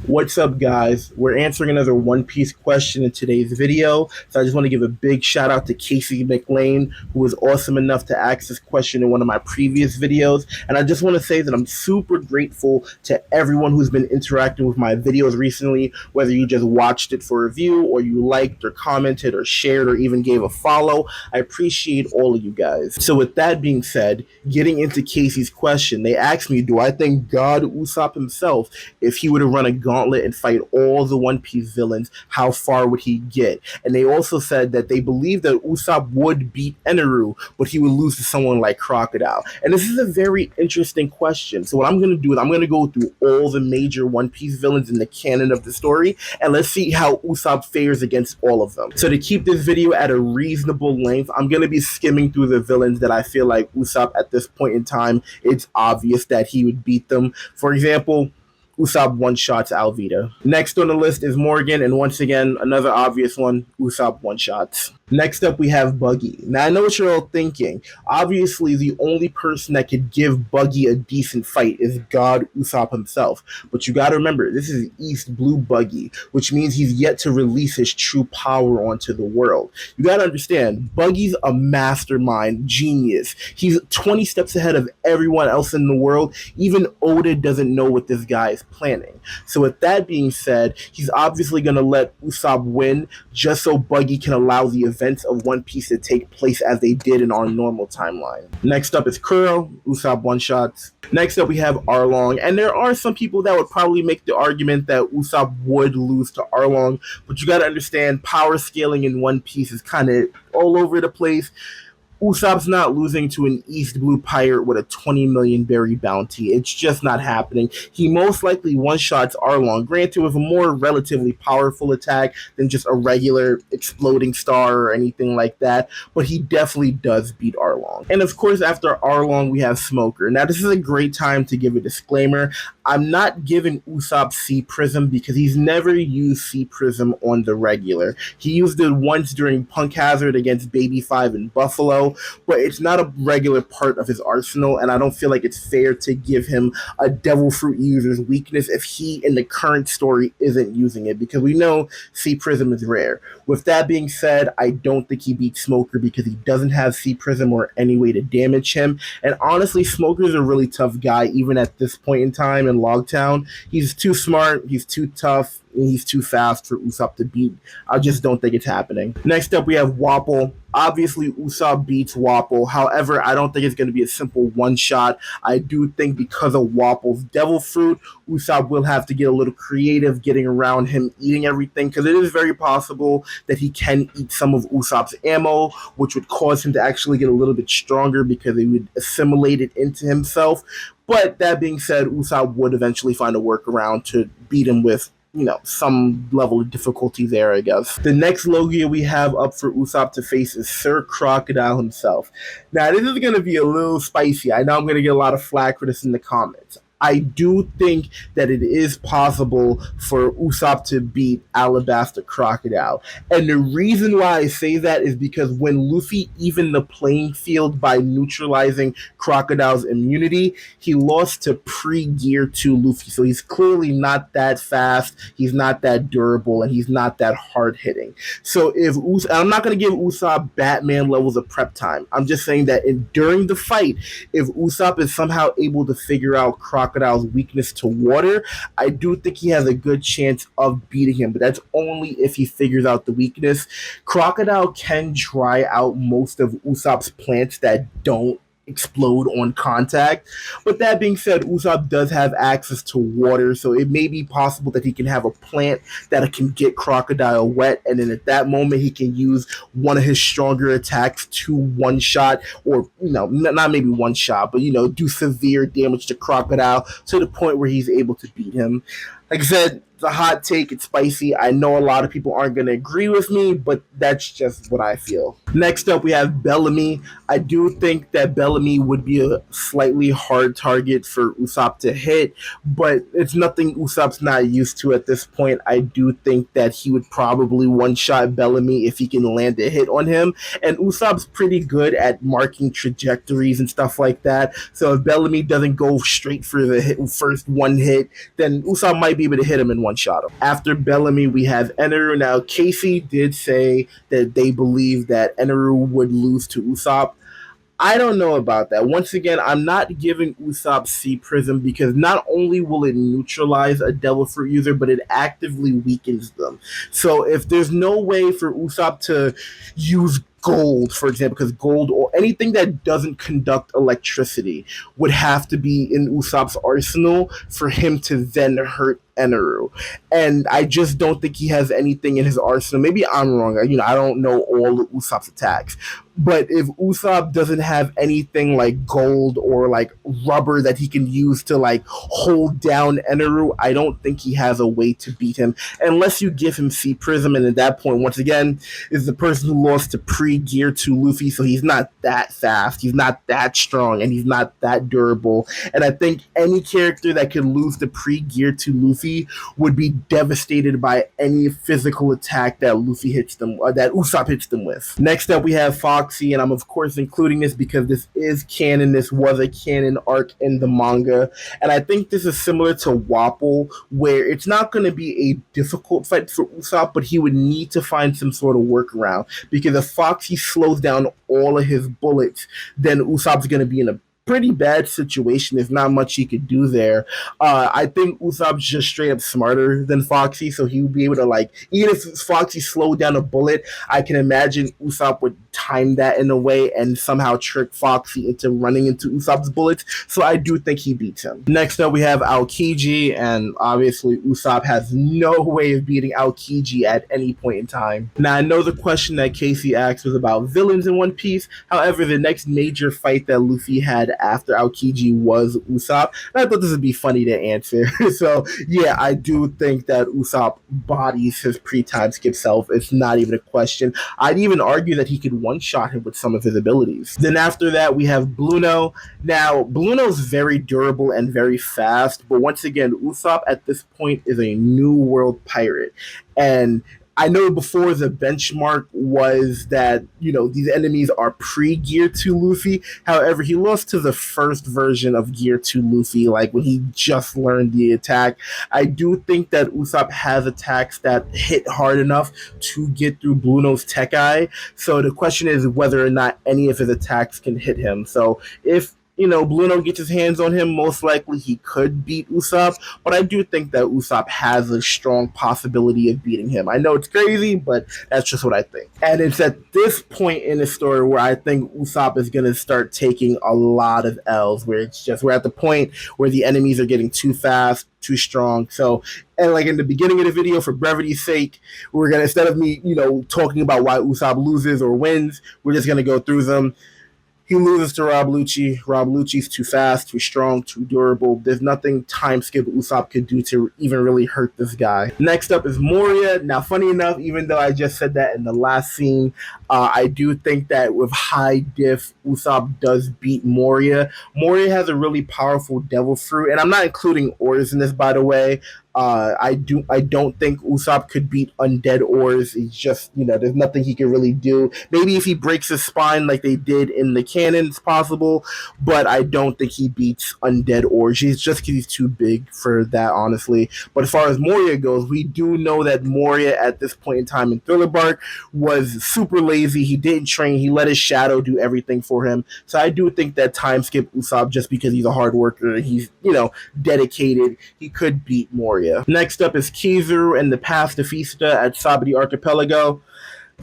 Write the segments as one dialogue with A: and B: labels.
A: What's up, guys? We're answering another One Piece question in today's video. So I just want to give a big shout out to Casey McLean, who was awesome enough to ask this question in one of my previous videos. And I just want to say that I'm super grateful to everyone who's been interacting with my videos recently, whether you just watched it for review, or you liked or commented or shared or even gave a follow. I appreciate all of you guys. So with that being said, getting into Casey's question, they asked me, do I think God Usopp himself, if he were to run a gauntlet and fight all the One Piece villains, how far would he get? And they also said that they believe that Usopp would beat Eneru, but he would lose to someone like Crocodile. And this is a very interesting question. So what I'm going to do is I'm going to go through all the major One Piece villains in the canon of the story, and let's see how Usopp fares against all of them. So to keep this video at a reasonable length, I'm going to be skimming through the villains that I feel like Usopp at this point in time, it's obvious that he would beat them. For example, Usopp one-shots Alvida. Next on the list is Morgan, and once again, another obvious one, Usopp one-shots. Next up, we have Buggy. Now, I know what you're all thinking. Obviously, the only person that could give Buggy a decent fight is God Usopp himself. But you gotta remember, this is East Blue Buggy, which means he's yet to release his true power onto the world. You gotta understand, Buggy's a mastermind genius. He's 20 steps ahead of everyone else in the world. Even Oda doesn't know what this guy is planning. So with that being said, he's obviously gonna let Usopp win just so Buggy can allow the events of One Piece to take place as they did in our normal timeline. Next up is Kuro, Usopp one-shots. Next up we have Arlong, and there are some people that would probably make the argument that Usopp would lose to Arlong, but you gotta understand, power scaling in One Piece is kind of all over the place. Usopp's not losing to an East Blue pirate with a 20 million berry bounty. It's just not happening. He most likely one-shots Arlong, granted with a more relatively powerful attack than just a regular exploding star or anything like that, but he definitely does beat Arlong. And of course, after Arlong, we have Smoker. Now, this is a great time to give a disclaimer. I'm not giving Usopp Sea Prism because he's never used Sea Prism on the regular. He used it once during Punk Hazard against Baby 5 in Buffalo, but it's not a regular part of his arsenal, and I don't feel like it's fair to give him a Devil Fruit user's weakness if he, in the current story, isn't using it, because we know Sea Prism is rare. With that being said, I don't think he beats Smoker because he doesn't have Sea Prism or any way to damage him, and honestly, Smoker's a really tough guy, even at this point in time in Logtown. He's too smart, he's too tough, and he's too fast for Usopp to beat. I just don't think it's happening. Next up, we have Wapol. Obviously, Usopp beats Wapol. However, I don't think it's going to be a simple one-shot. I do think because of Wapol's Devil Fruit, Usopp will have to get a little creative getting around him eating everything, because it is very possible that he can eat some of Usopp's ammo, which would cause him to actually get a little bit stronger because he would assimilate it into himself. But that being said, Usopp would eventually find a workaround to beat him with, some level of difficulty there, I guess. The next Logia we have up for Usopp to face is Sir Crocodile himself. Now, this is going to be a little spicy. I know I'm going to get a lot of flack for this in the comments. I do think that it is possible for Usopp to beat Alabaster Crocodile. And the reason why I say that is because when Luffy evened the playing field by neutralizing Crocodile's immunity, he lost to pre-Gear 2 Luffy. So he's clearly not that fast, he's not that durable, and he's not that hard-hitting. So if I'm not going to give Usopp Batman levels of prep time. I'm just saying that during the fight, if Usopp is somehow able to figure out Crocodile's weakness to water, I do think he has a good chance of beating him, but that's only if he figures out the weakness. Crocodile can dry out most of Usopp's plants that don't explode on contact, but that being said, Usopp does have access to water, so it may be possible that he can have a plant that can get Crocodile wet, and then at that moment he can use one of his stronger attacks to one shot, or not maybe one shot, but do severe damage to Crocodile to the point where he's able to beat him. Like I said, it's a hot take, it's spicy. I know a lot of people aren't going to agree with me, but that's just what I feel. Next up, we have Bellamy. I do think that Bellamy would be a slightly hard target for Usopp to hit, but it's nothing Usopp's not used to at this point. I do think that he would probably one-shot Bellamy if he can land a hit on him, and Usopp's pretty good at marking trajectories and stuff like that, so if Bellamy doesn't go straight for the first one hit, then Usopp might might be able to hit him and one-shot him. After Bellamy, we have Eneru. Now, Casey did say that they believe that Eneru would lose to Usopp. I don't know about that. Once again, I'm not giving Usopp C Prism because not only will it neutralize a Devil Fruit user, but it actively weakens them. So if there's no way for Usopp to use gold, for example, because gold or anything that doesn't conduct electricity would have to be in Usopp's arsenal for him to then hurt Eneru. And I just don't think he has anything in his arsenal. Maybe I'm wrong. I don't know all of Usopp's attacks. But if Usopp doesn't have anything like gold or like rubber that he can use to like hold down Eneru, I don't think he has a way to beat him unless you give him C Prism. And at that point, once again, is the person who lost to pre-Gear 2 Luffy, so he's not that fast, he's not that strong, and he's not that durable. And I think any character that could lose to pre-Gear 2 Luffy would be devastated by any physical attack that Luffy hits them, or that Usopp hits them with. Next up, we have Foxy, and I'm of course including this because this is canon. This was a canon arc in the manga, and I think this is similar to Wapple, where it's not going to be a difficult fight for Usopp, but he would need to find some sort of workaround, because if Foxy slows down all of his bullets, then Usopp's going to be in a pretty bad situation. There's not much he could do there. I think Usopp's just straight up smarter than Foxy, so he would be able to, like, even if Foxy slowed down a bullet, I can imagine Usopp would time that in a way and somehow trick Foxy into running into Usopp's bullets, so I do think he beats him. Next up, we have Aokiji, and obviously Usopp has no way of beating Aokiji at any point in time. Now, I know the question that Casey asked was about villains in One Piece. However, the next major fight that Luffy had after Aokiji was Usopp, and I thought this would be funny to answer. So yeah, I do think that Usopp bodies his pre-time skip self. It's not even a question. I'd even argue that he could one-shot him with some of his abilities. Then after that, we have Bluno. Now, Bluno's very durable and very fast, but once again, Usopp at this point is a New World pirate, and I know before the benchmark was that, these enemies are pre-Gear 2 Luffy. However, he lost to the first version of Gear 2 Luffy, like when he just learned the attack. I do think that Usopp has attacks that hit hard enough to get through Bluno's Tech Eye. So the question is whether or not any of his attacks can hit him. So if Bluno gets his hands on him, most likely he could beat Usopp, but I do think that Usopp has a strong possibility of beating him. I know it's crazy, but that's just what I think. And it's at this point in the story where I think Usopp is going to start taking a lot of L's, where we're at the point where the enemies are getting too fast, too strong. So, and like in the beginning of the video, for brevity's sake, we're going to, instead of me, talking about why Usopp loses or wins, we're just going to go through them. He loses to Rob Lucci. Rob Lucci's too fast, too strong, too durable. There's nothing time skip Usopp could do to even really hurt this guy. Next up is Moria. Now, funny enough, even though I just said that in the last scene, I do think that with high diff, Usopp does beat Moria. Moria has a really powerful Devil Fruit, and I'm not including Ors in this, by the way. I don't think Usopp could beat Undead Ors. He's just, there's nothing he can really do. Maybe if he breaks his spine like they did in the canon, it's possible, but I don't think he beats Undead Ors. He's just because he's too big for that, honestly. But as far as Moria goes, we do know that Moria at this point in time in Thriller Bark was super lazy. He didn't train. He let his shadow do everything for him. So I do think that time skip Usopp just because he's a hard worker. He's, dedicated. He could beat Moria. Next up is Kizaru and the Pacifista at Sabati Archipelago.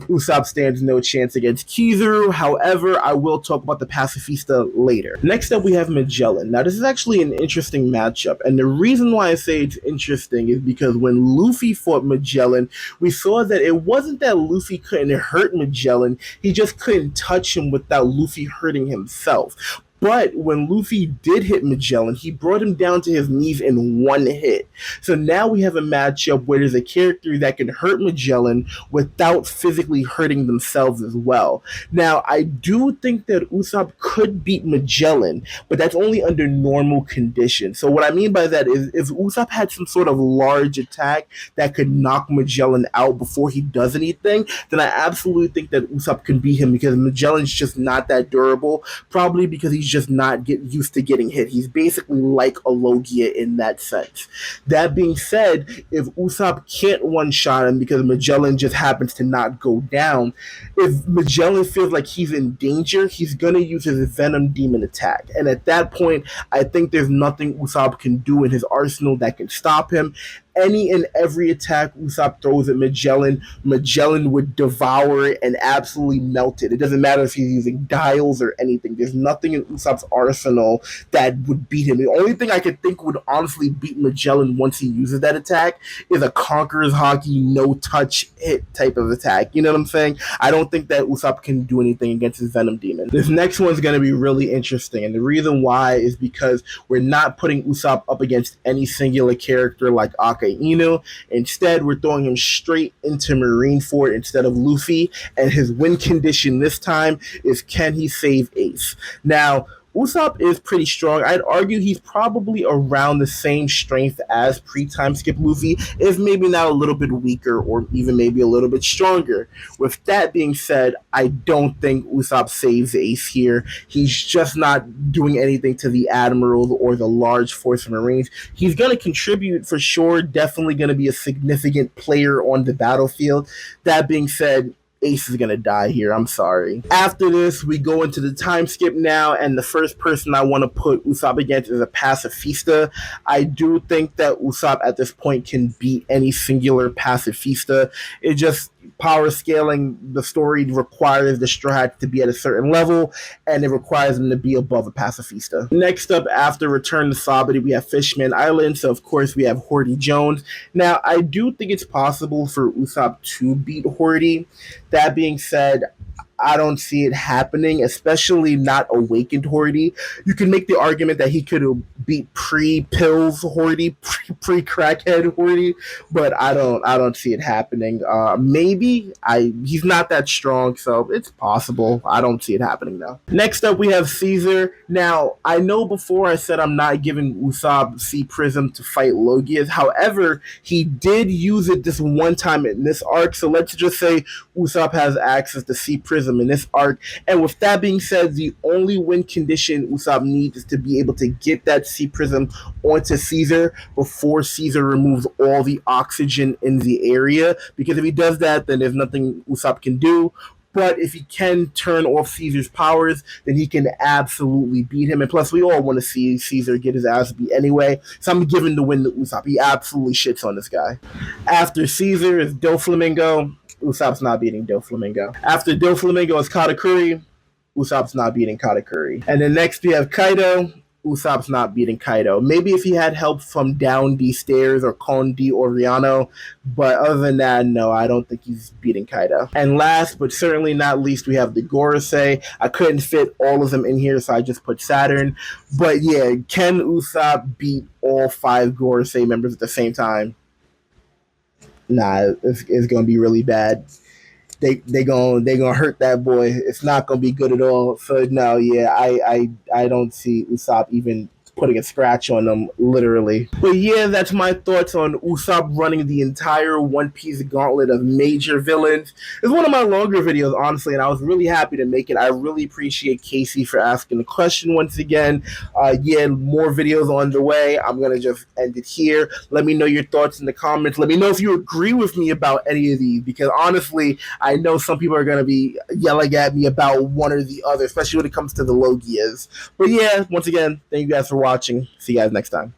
A: Usopp stands no chance against Kizaru. However, I will talk about the Pacifista later. Next up, we have Magellan. Now, this is actually an interesting matchup, and the reason why I say it's interesting is because when Luffy fought Magellan, we saw that it wasn't that Luffy couldn't hurt Magellan, he just couldn't touch him without Luffy hurting himself. But when Luffy did hit Magellan, he brought him down to his knees in one hit. So now we have a matchup where there's a character that can hurt Magellan without physically hurting themselves as well. Now, I do think that Usopp could beat Magellan, but that's only under normal conditions. So what I mean by that is if Usopp had some sort of large attack that could knock Magellan out before he does anything, then I absolutely think that Usopp can beat him because Magellan's just not that durable, probably because he's just not used to getting hit. He's basically like a Logia in that sense. That being said, if Usopp can't one-shot him because Magellan just happens to not go down, if Magellan feels like he's in danger, he's going to use his Venom Demon attack. And at that point, I think there's nothing Usopp can do in his arsenal that can stop him. Any and every attack Usopp throws at Magellan, Magellan would devour it and absolutely melt it. It doesn't matter if he's using dials or anything. There's nothing in Usopp's arsenal that would beat him. The only thing I could think would honestly beat Magellan once he uses that attack is a Conqueror's Hockey no-touch hit type of attack. You know what I'm saying? I don't think that Usopp can do anything against his Venom Demon. This next one's going to be really interesting, and the reason why is because we're not putting Usopp up against any singular character like Inu. Instead, we're throwing him straight into Marineford instead of Luffy, and his win condition this time is, can he save Ace? Now, Usopp is pretty strong. I'd argue he's probably around the same strength as pre-time skip Luffy, if maybe not a little bit weaker or even maybe a little bit stronger. With that being said, I don't think Usopp saves Ace here. He's just not doing anything to the Admiral or the large force of Marines. He's going to contribute for sure, definitely going to be a significant player on the battlefield. That being said, Ace is gonna die here. I'm sorry. After this, we go into the time skip now, and the first person I want to put Usopp against is a pacifista. I do think that Usopp at this point can beat any singular pacifista. It just power scaling, the story requires the Straw Hats to be at a certain level, and it requires them to be above a pacifista. Next up, after Return to Sabaody, we have Fishman Island, so of course we have Horty Jones. Now, I do think it's possible for Usopp to beat Horty. That being said, I don't see it happening, especially not awakened Horty. You can make the argument that he could have beat pre-pills Horty, pre-crackhead Horty, but I don't see it happening. Maybe he's not that strong, so it's possible. I don't see it happening though. Next up, we have Caesar. Now, I know before I said I'm not giving Usopp Sea Prism to fight Logias. However, he did use it this one time in this arc, so let's just say Usopp has access to Sea Prism in this arc. And with that being said, the only win condition Usopp needs is to be able to get that Sea Prism onto Caesar before Caesar removes all the oxygen in the area. Because if he does that, then there's nothing Usopp can do. But if he can turn off Caesar's powers, then he can absolutely beat him. And plus, we all want to see Caesar get his ass beat anyway. So I'm giving the win to Usopp. He absolutely shits on this guy. After Caesar is Doflamingo. Usopp's not beating Doflamingo. After Doflamingo is Katakuri. Usopp's not beating Katakuri. And then next we have Kaido. Usopp's not beating Kaido. Maybe if he had help from down the stairs or Kon D Oriano, but other than that, no, I don't think he's beating Kaido. And last, but certainly not least, we have the Gorosei. I couldn't fit all of them in here, so I just put Saturn. But yeah, can Usopp beat all 5 Gorosei members at the same time? Nah, it's gonna be really bad. They gonna hurt that boy. It's not gonna be good at all. So no, yeah, I don't see Usopp even putting a scratch on them, literally. But yeah, that's my thoughts on Usopp running the entire One Piece gauntlet of major villains. It's one of my longer videos, honestly, and I was really happy to make it. I really appreciate Casey for asking the question once again. Yeah, more videos on the way. I'm gonna just end it here. Let me know your thoughts in the comments. Let me know if you agree with me about any of these, because honestly, I know some people are gonna be yelling at me about one or the other, especially when it comes to the Logias. But yeah, once again, thank you guys for watching. See you guys next time.